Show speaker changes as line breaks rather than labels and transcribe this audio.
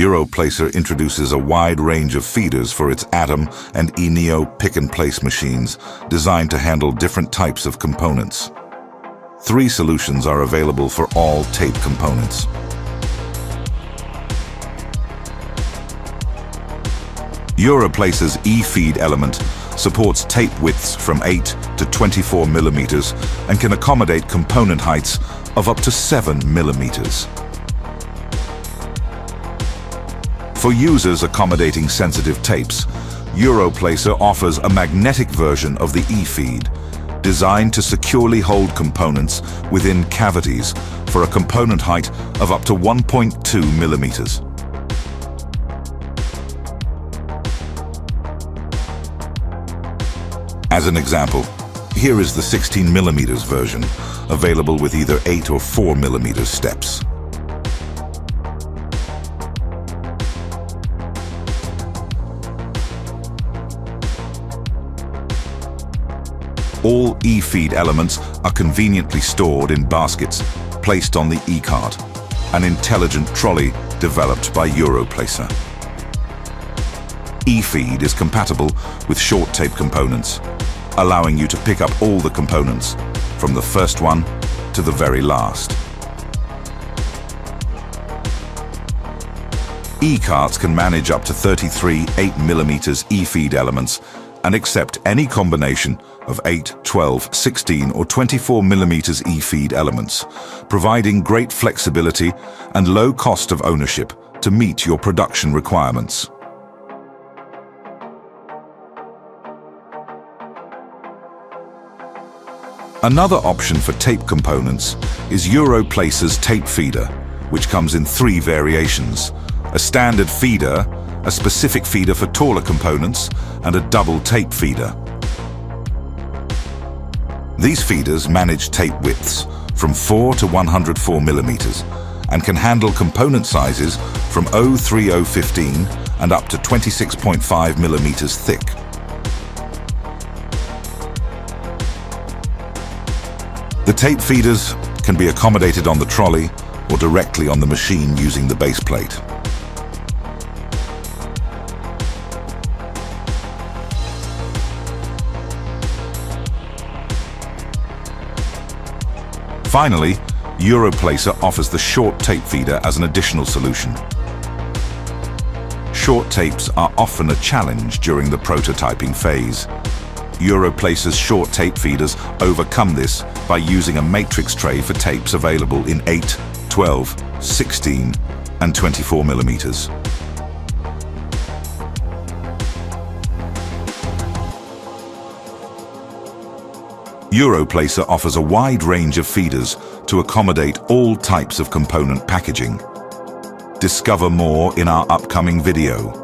Europlacer introduces a wide range of feeders for its Atom and E-Neo pick-and-place machines, designed to handle different types of components. 3 solutions are available for all tape components. Europlacer's E-feed element supports tape widths from 8 to 24 millimeters and can accommodate component heights of up to 7 millimeters. For users accommodating sensitive tapes, Europlacer offers a magnetic version of the E-feed, designed to securely hold components within cavities for a component height of up to 1.2 millimeters. As an example, here is the 16 millimeters version, available with either 8 or 4 millimeters steps. All E-feed elements are conveniently stored in baskets placed on the E-cart, an intelligent trolley developed by Europlacer. E-feed is compatible with short tape components, allowing you to pick up all the components, from the first one to the very last. E-carts can manage up to 33 8mm E-feed elements and accept any combination of 8, 12, 16 or 24 millimeters E-feed elements, providing great flexibility and low cost of ownership to meet your production requirements. Another option for tape components is Europlacer's tape feeder, which comes in 3 variations: a standard feeder, a specific feeder for taller components, and a double tape feeder. These feeders manage tape widths from 4 to 104 millimeters and can handle component sizes from 03015 and up to 26.5 millimeters thick. The tape feeders can be accommodated on the trolley or directly on the machine using the base plate. Finally, Europlacer offers the short tape feeder as an additional solution. Short tapes are often a challenge during the prototyping phase. Europlacer's short tape feeders overcome this by using a matrix tray for tapes available in 8, 12, 16 and 24 millimeters. Europlacer offers a wide range of feeders to accommodate all types of component packaging. Discover more in our upcoming video.